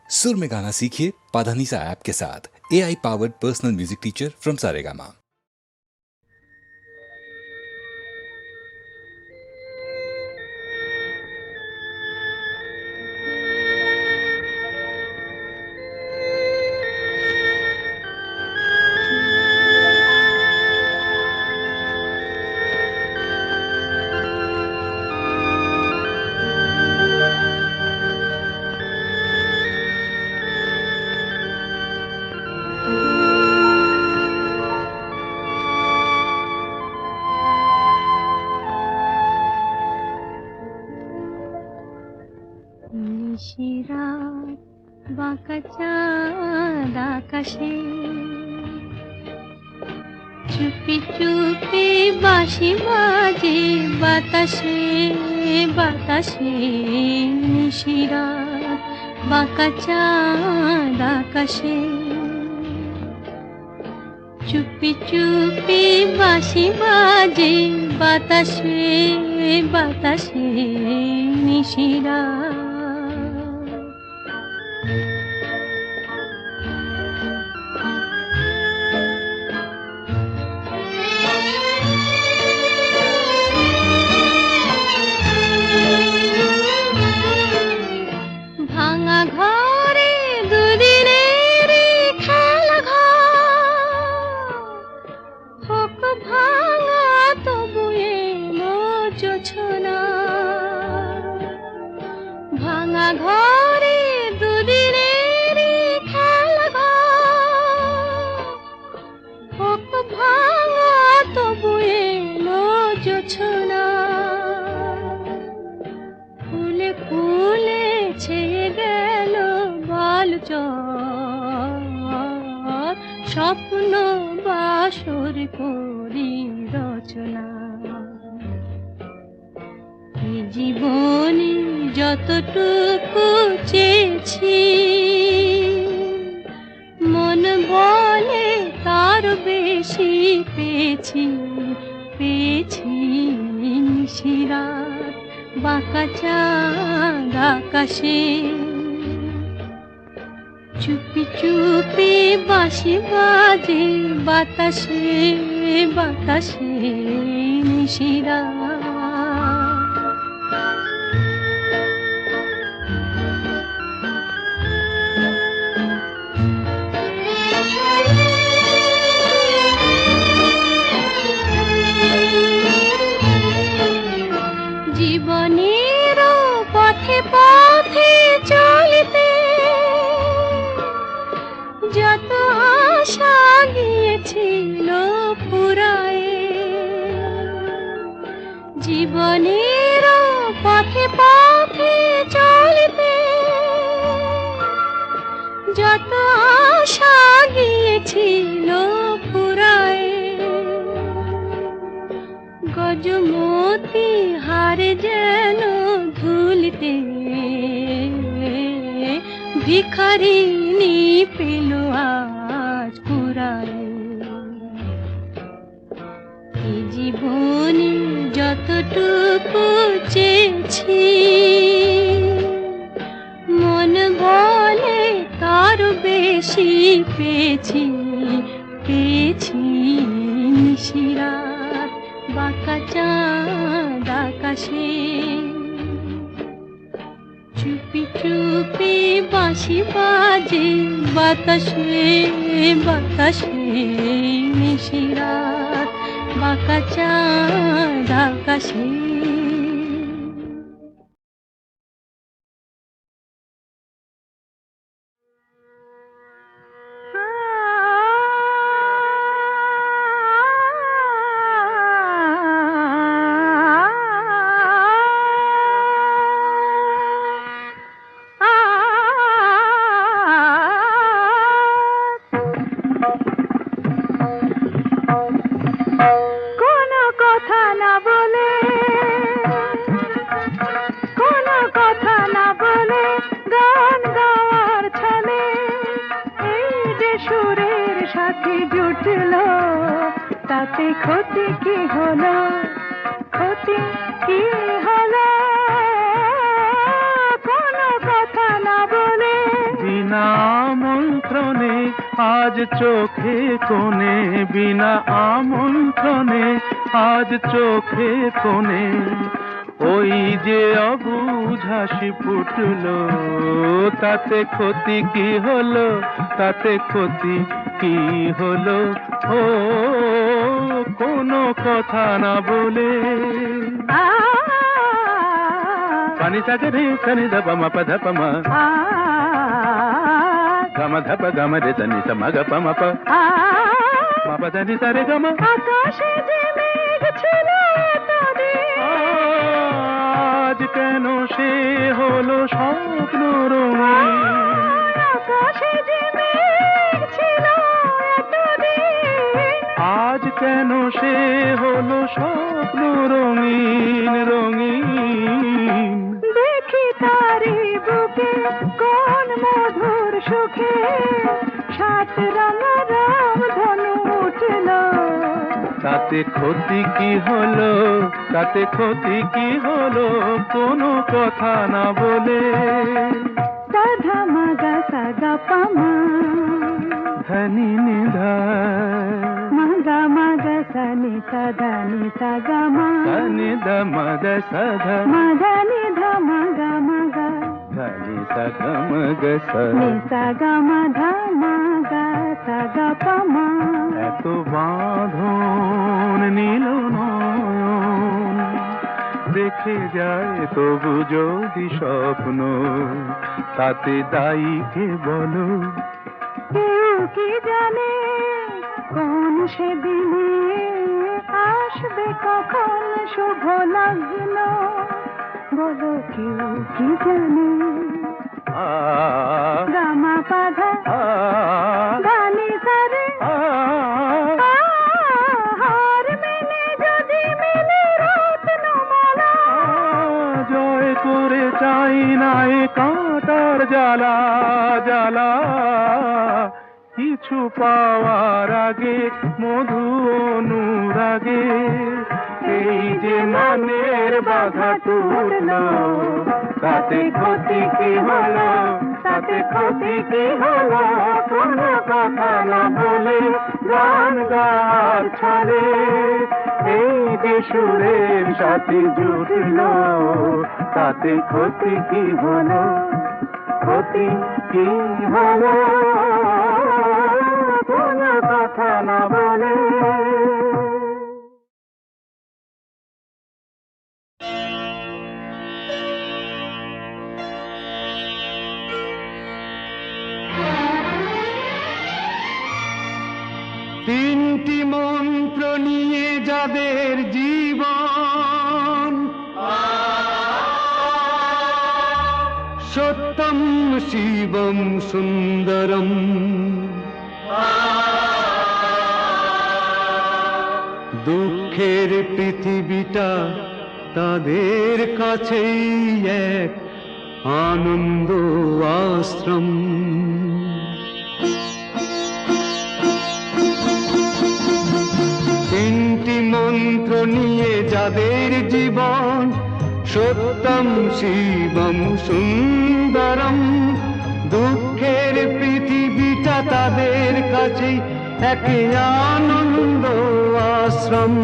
सुर में गाना सीखिए पाधानीसा ऐप के साथ। AI powered personal music teacher from Saregama. নিশিরাত বাঁকা চাঁদ আকাশে চুপি চুপি বাঁশি বাজে বাতাসে বাতাসে। নিশিরাত বাঁকা চাঁদ আকাশে চুপি চুপি বাঁশি বাজে বাতাসে বাতাসে। নিশিরাত ভাঙা ঘরে দুদিনের খেলা ঘর হোক ভাঙা তবু এলো জোছনা। ভাঙা ঘরে দুদিনের খেলা ঘর হোক ভাঙা তবু এলো জোছনা। ফুলে ফুলে ছেয়ে গেল বালুচর স্বপ্ন বাসর করি রচনা। এ জীবনে যতটুকু চেয়েছি মন বলে তার বেশি পেয়েছি পেয়েছি। নিশিরাত বাঁকা চাঁদ আকাশে চুপি চুপি বাঁশি বাজে বাতাসে বাতাসে। নিশিরাত জীবনের পথে পথে চলিতে যত আশা গিয়েছিল ফুরায়ে। জীবনের পথে পথে চলিতে যত আশা গিয়েছিল ফুরায়ে। গজমতি হারে যেন ধুলিতে ভিখারিনী পেল আজ কুড়ায়। এই জীবনে যতটুকু চেয়েছি মন বলে তার বেশি পেয়েছি পেয়েছি। নিশিরাত বাঁকা চাঁদ আকাশে চুপি চুপি বাঁশি বাজে বাতাসে বাতাসে। নিশিরাত বাঁকা চাঁদ আকাশে। কোনো কথা না বলে গান গাওয়ার ছলে এই যে সুরের সাথে জুটলো তাতে ক্ষতি কি হলো ক্ষতি কি হলো কোনো কথা না বলে। দিন বিনা আমন্ত্রণে আজ চোখে কোণে, বিনা আমন্ত্রণে আজ চোখে কোণে ওই যে অবুঝ হাসি ফুটলো, তাতে ক্ষতি কি হলো, তাতে ক্ষতি কি হলো? ও কোনো কথা না বলে পানি সাগে রে সনি ধপ ম পধ পমা গম ধপ গম রে সনি সম গ পম প ম পধ নি সরে গম। আকাশে যে মেঘ ছিল এতদিন, আজ কেন সে হলো স্বপ্ন রঙিন, আকাশে যে মেঘ ছিল এতদিন, আজ কেন সে হলো স্বপ্ন রঙিন রঙিন। দেখি তারি বুকে কোন মধুর সুখে সাত রঙা রাম ধনু উঠল, তাতে ক্ষতি কি হলো, তাতে ক্ষতি কি হলো? কোনো কথা না বলে সাধা মাগা সাগা পামা ধনি নিধা মাগা মাগা সানি সাধা নি সাগা মা ধনি দ মদ সধ মাগা নি ধা মাগা মাগা ধনি সগ মগ স। নি সাগা মা ধা মাগা সাগা পামা। এত বাঁধন নীল নয়ন দেখে যায় তবু যদি স্বপ্ন, তাতে দায়ী কে বলো? কেউ কি জানে কোন সেদিনে আসবে কখন শুভ লগ্ন, বলো কেউ কি জানে? গামা পাধা গানি সারে হার মেনে যদি মেলে রত্নমালা, জয় করে চাই না এ কাঁটার জ্বালা জ্বালা, কিছু পাওয়ার আগে মধু অনুরাগে এই যে মনের বাধা টুটলো, তাতে ক্ষতি কি হলো, তাতে ক্ষতি কি হলো? কোনো কথা না বলে গান গাওয়ার ছলে এই যে সুরের সাথে জুটলো, তাতে ক্ষতি কি হলো, ক্ষতি কি হলো? কোনো কথা না বলে। তিনটি মন্ত্র নিয়ে যাদের জীবন, সত্যম শিবম সুন্দরম, দুঃখের পৃথিবীটা তাদের কাছেই এক আনন্দ আশ্রম। তিনটি মন্ত্র নিয়ে যাদের জীবন, সত্যম শিবম সুন্দরম, দুঃখের পৃথিবীটা তাদের কাছে এক আনন্দ আশ্রম।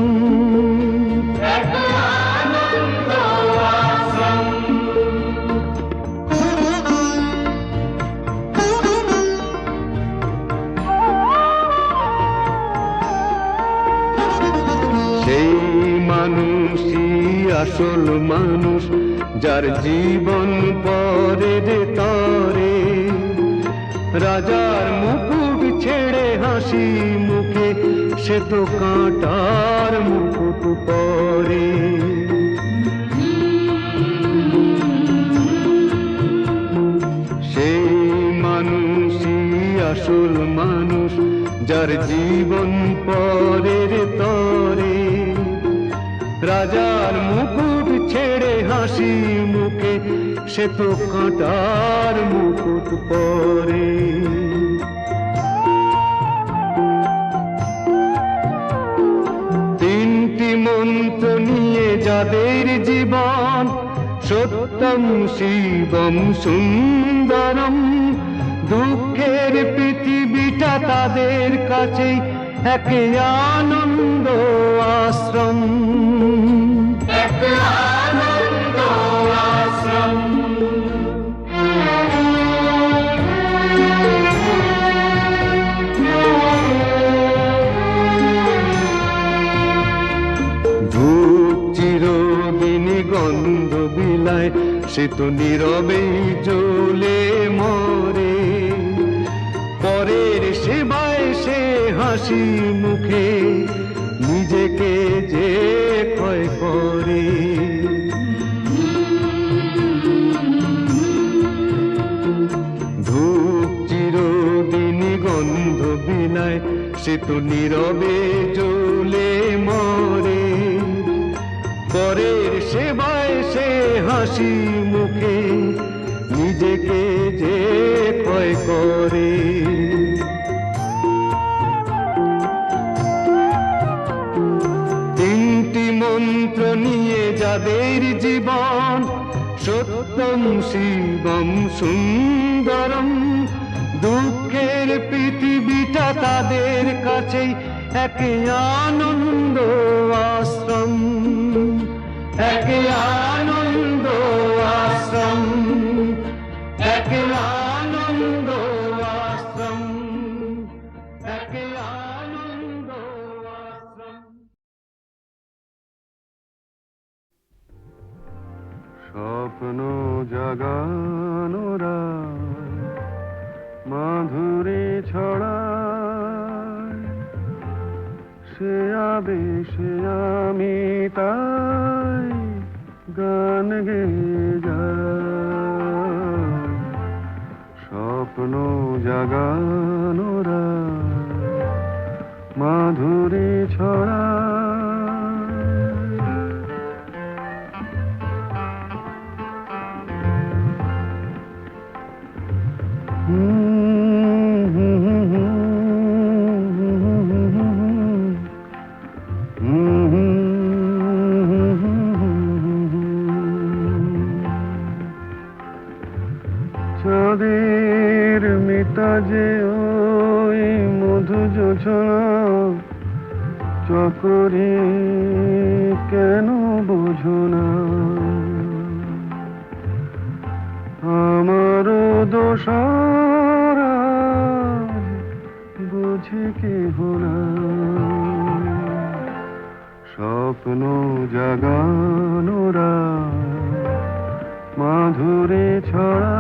সেই মানুষই আসল মানুষ, যার জীবন পরের তরে, রাজার মুকুট ছেড়ে হাসি মুখে সে তো কাঁটার মুকুট পরে। সেই মানুষই আসল মানুষ, যার জীবন পরের তরে, রাজার মুকুট ছেড়ে হাসি মুখে সে তো কাঁটার মুকুট পরে। তিনটি মন্ত্র নিয়ে যাদের জীবন, সত্যম শিবম সুন্দরম, দুঃখের পৃথিবীটা তাদের কাছেই এক আনন্দ আশ্রম, এক আনন্দ আশ্রম। ধূপ চিরদিনই গন্ধ বিলায়, সে তো নীরবেই জ্বলে মরে। পরের সেবায় সে হাসি মুখে নিজেকে যে ক্ষয় করে। ধূপ চিরদিনই গন্ধ বিলায়, সে তো নীরবে জ্বলে মরে। পরের সেবায় সে হাসি মুখে নিজেকে যে ক্ষয় করে। তিনটি মন্ত্র নিয়ে যাদের জীবন, সত্যম শিবম সুন্দরম। দুঃখের পৃথিবীটা তাদের কাছেই এক আনন্দ আশ্রম, এক আনন্দ আশ্রম, এক আনন্দ আশ্রম, এক আনন্দ আশ্রম। স্বপ্ন জাগানোরা মাধুরী ছড়ায়, সে আবেশে আমি তাই গান গেয়ে যাই। স্বপ্ন জাগানোরা মাধুরী ছড়ায়। চাঁদের মিতাজে ওই মধু যোছনা চকরি কেন বোঝো না? আমারও দোষার বুঝি কেহ না। স্বপ্ন জাগানোরা মাধুরী ছড়া।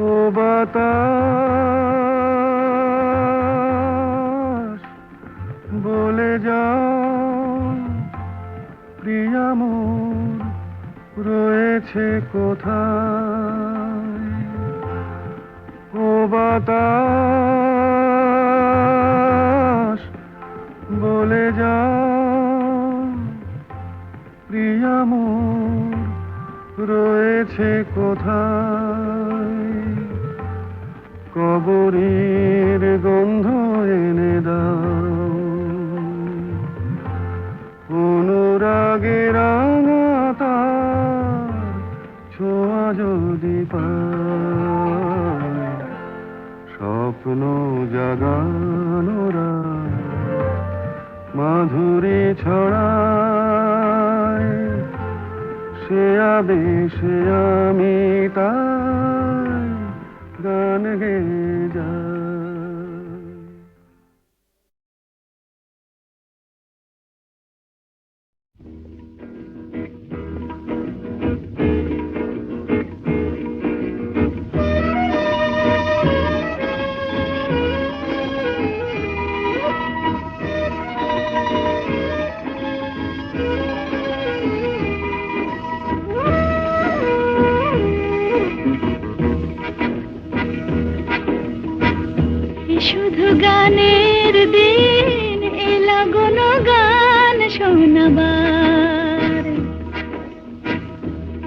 ও বাতাস বলে যাও, প্রিয়া মোর রয়েছে কোথায়? ও বাতাস বলে যাও, প্রিয়া মোর রয়েছে কোথায়? কবরের গন্ধ এনে দাও, অনুরাগে রাঙা তার ছোঁয়া যদি পায়। স্বপ্ন জাগানোরা মাধুরী ছড়ায়, সে আবেশে আমি তাই গান গেয়ে যাই। শুধু গানের দিন এলা গুণ গান শোনাবার,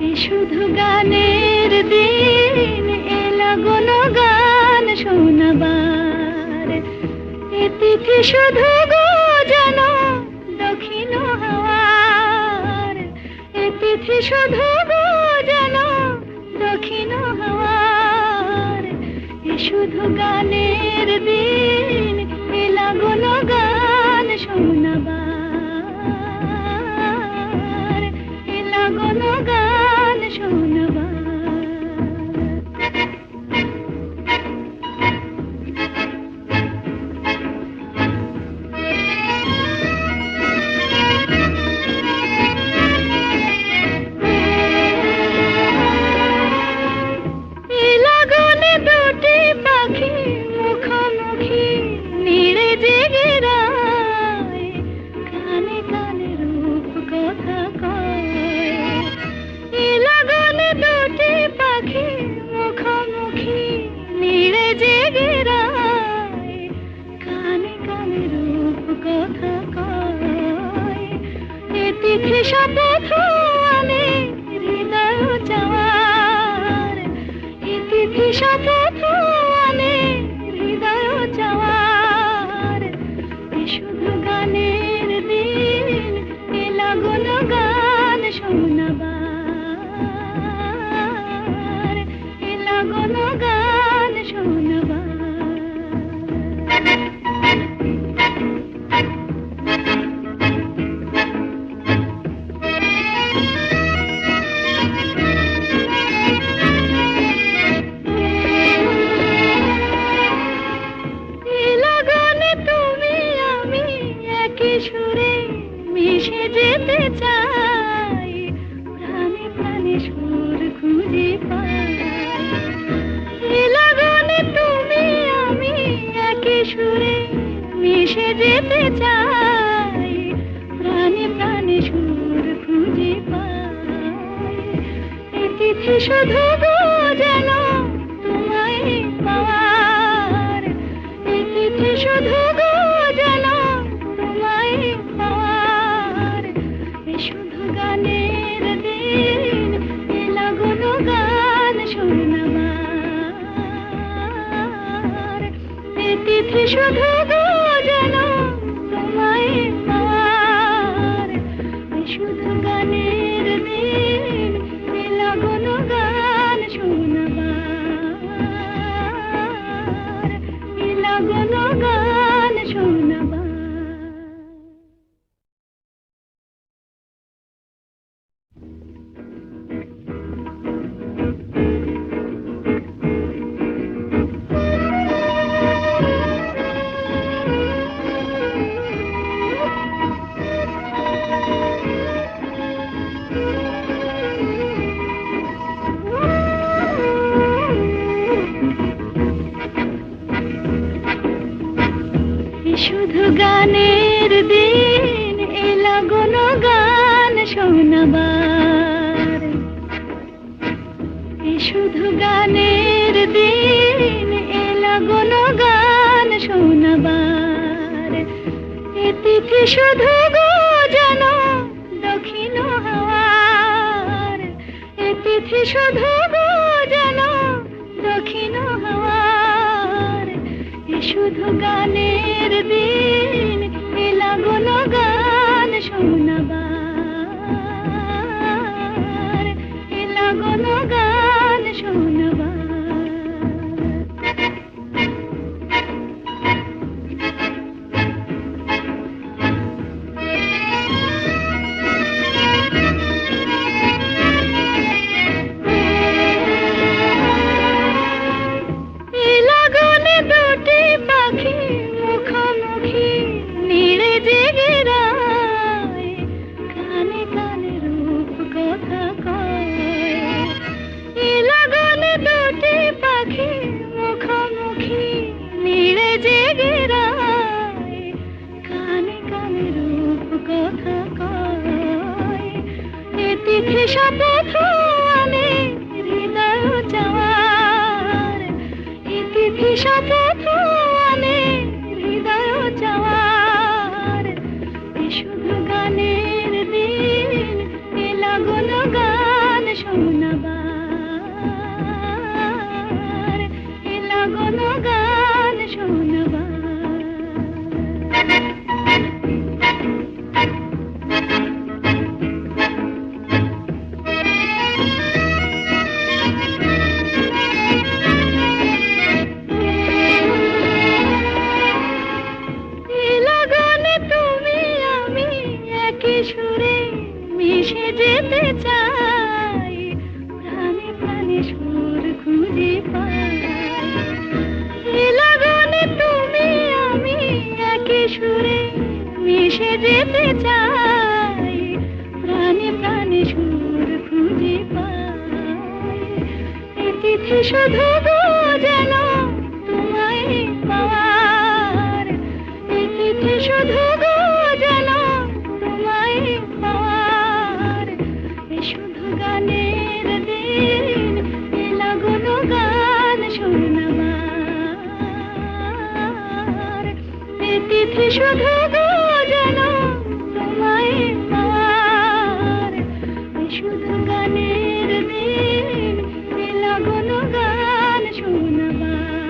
এ শুধু গানের দিন, এলা গুণ গান শোনাবার। এ তিথি শুধু গো যেন দক্ষিণ হাওয়ার, এ তিথি শুধু গো যেন দক্ষিণ হাওয়ার। এ শুধু গানের দিন, এলা গুণ গান শোনাবার, এলা গুণ গান শোনাবার। শপথ আনে হৃদয় চাওয়ার, ইতিথি শপথ আনে হৃদয় চাওয়ার। এ শুধু গানের দিন, এলা গুণ গান শোনাবার, এলা গুণ গান শোনাবার। সুরে মিশে যেতে চাই, প্রাণে প্রাণে সুর খুঁজে পাই। এ লগনে তুমি আমি একই সুরে মিশে যেতে চাই, প্রাণে প্রাণে সুর খুঁজে পাই। এ তিথি শুধু গো যেন তোমায় পাওয়ার, এ তিথি শুধু গো যেন পাওয়ার। এ শুধু গানের দিন, এলা গুণ গান শোনাবার। এ তিথি শুধু গো যেন তোমায় পাওয়ার। এ শুধু গানের দিন, এলা গুণ গান শোনাবার, এলা গুণ গান শোনাবার। শুধু গানের দিন, এলা গুণ গান শোনাবার। শুধু গানের দিন, এলা গুণ গান শোনাবার। এ তিথি শুধু গো যেন দক্ষিণ হাওয়ার, এ তিথি শুধু গো যেন দক্ষিণ হাওয়ার। এ শুধু গানের দিন, এলা গুণ গান শোনাবার, এলা গুণ গান শোনাবার। শপথ আনে হৃদয় চাওয়ার, ইতিথি শপথ আনে হৃদয় চাওয়ার। এ শুধু গানের দিন, এলা গুণ গান পেতে চাই, প্রাণে প্রাণে সুর খুঁজে পাই। এ তিথি শুধু গো যেন তোমায় পাওয়ার, এ তিথি শুধু গো যেন তোমায় পাওয়ার। এ শুধু গানের দিন, এ লাগুনো গান শোনাবার। এ তিথি শুধু গো যেন তোমায় পাওয়ার, এ শুধু গানের দিন, এ লাগুনো গান শোনাবার,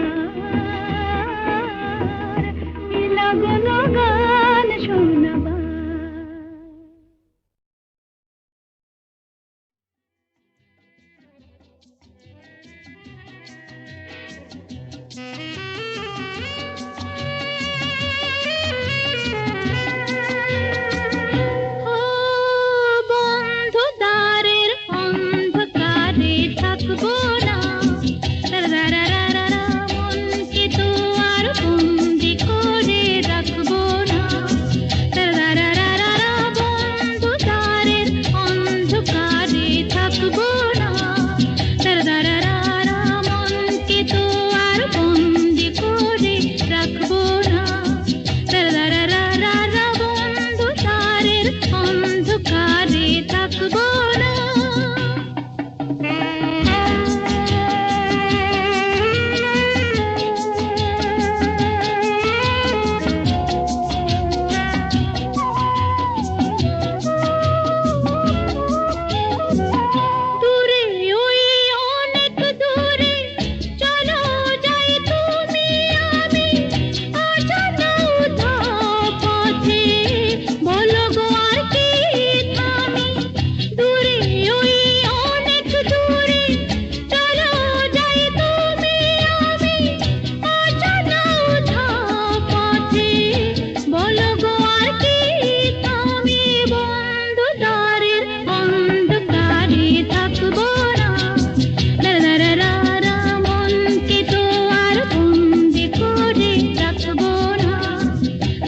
এ লাগুনো গান শোনাবার। ও বন্ধু দ্বারের অন্ধকারে থাকবো না, রারারারারা মনকে তো আর বন্দি করে রাখবো না, রারারারারা বন্ধু দ্বারের অন্ধকারে থাকবো না, রারারারারা মনকে তো আর বন্দি করে রাখবো না, রারারারারা বন্ধু দ্বারের অন্ধকারে থাকবো না। দূরে ওই অনেক দূরে চলো যাই তুমি আমি, অজানা উধাও পথে বলো গো আর কি থামি। দূরে ওই অনেক দূরে চলো যাই তুমি আমি, অজানা উধাও পথে বলো গো আর কি থামি। বন্ধু দ্বারের অন্ধকারে থাকবো না, রারারারা মনকে তো আর বন্দি করে রাখবো না,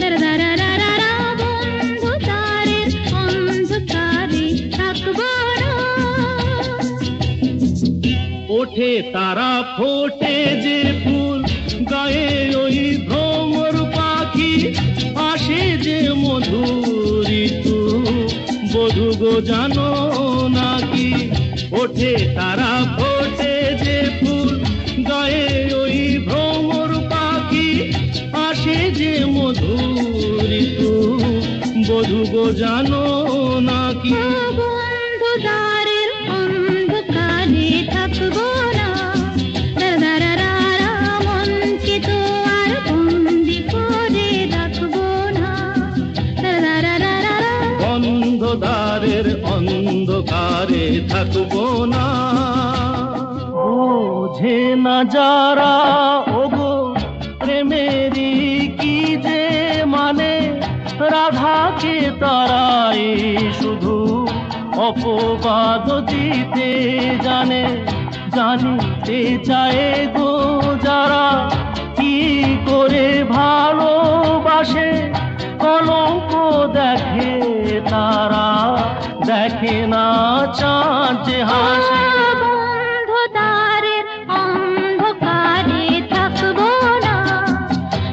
রারারারারা বন্ধু দ্বারের অন্ধকারে থাকবো না। ওঠে তারা ফোটে যে ফুল, গায়ে ওই ভ্রমর পাখি, আসে যে মধুর ঋতু, বধূ গো জানো নাকি। ওঠে তারা ফোটে যে ফুল, গায়ে ওই ভ্রমর পাখি, আসে যে মধুর ঋতু, বধূ গো জানো নাকি। ও বন্ধু দ্বারের অন্ধকারে থাকবো না, রারারারারা মনকে তো আর বন্দি করে রাখবো না, রারারারারা বন্ধ দ্বারের অন্ধকারে থাকবো না। বোঝে না যারা ওগো প্রেমেরই কি যে মানে, রাধাকে তারাই শুধু অপবাদ দিতে জানে। জানিতে চায় গো যারা কি করে ভালোবাসে, কলঙ্ক দেখে তারা, দেখে না চাঁদ যে হাসে। বন্ধু দ্বারের অন্ধকারে থাকবো না,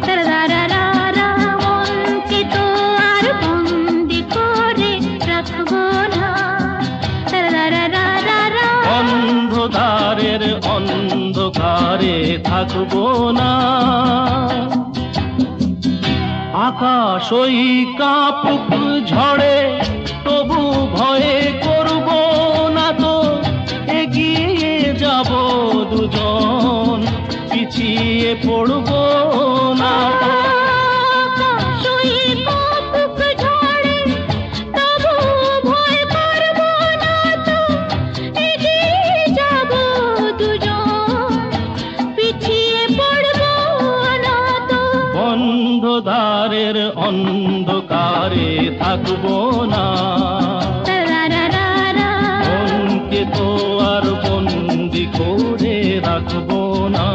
রারারারারা মনকে তো আর বন্দি করে রাখবো না, রারারারারা বন্ধ দ্বারের অন্ধকারে থাকবো না। আকাশ ওই কাপুক ঝড়ে তবু ভয়ে করব না তো, এগিয়ে যাব দুজন, পিছিয়ে পড়ব না তো। আকাশ ওই কাপুক ঝড়ে তবু ভয় করবো না তো, এগিয়ে যাবো দুজন, পিছিয়ে পড়বো না তো। বন্ধ দ্বারের অন্ধকারে থাকবো না, রারারারা মনকে তো আর বন্দি করে রাখবো না।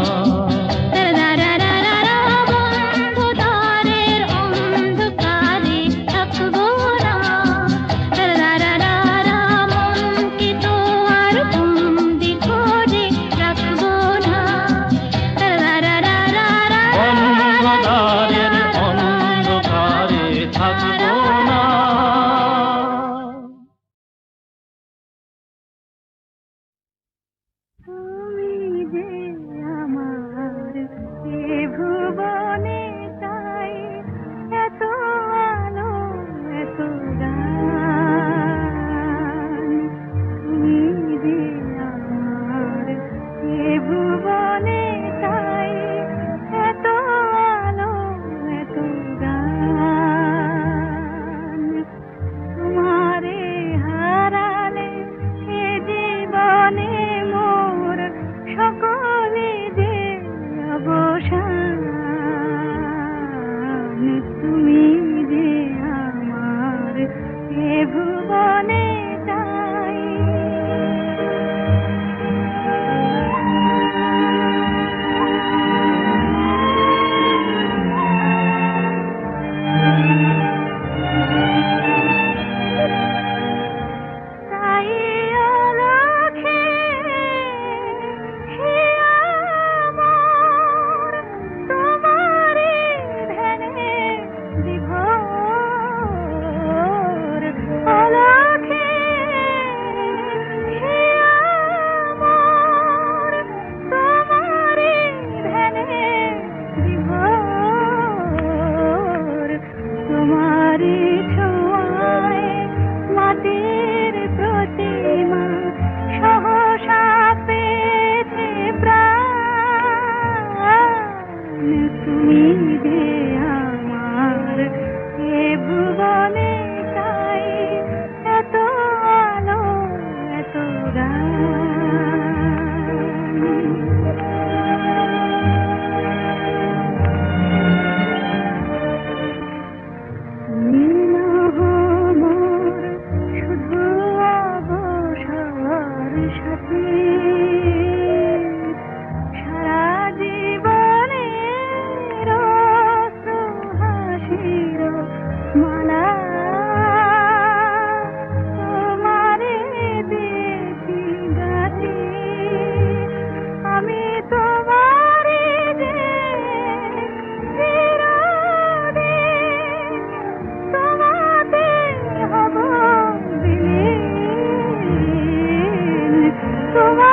রারারারা বন্ধু দ্বারের অন্ধকারে থাকবো যে আমার এ ভুবনে তাই এত আলো এত গান তোমারে হারালে এ জীবনে মোর সকলে যে অবসান তুমি যে আমার এ ভুবনে তাই তাই অলক্ষে হে আমার তোমারে ধ্যানে বিভোর অলক্ষে হে আমার তোমারে ধ্যানে বিভোর তোমারি ছোঁয়ায় মাটির প্রতিমা সহসা পেয়েছে প্রাণ তুমি যে আমার এ ভুবনে তাই এত আলো এত মোর শুধু অবসর সাথী সারা জীবনে হাসির মালা তোমারে দেখি গাছি আমি তোমারে যে চিরদিন তোমাতে হব বিলীন তোমার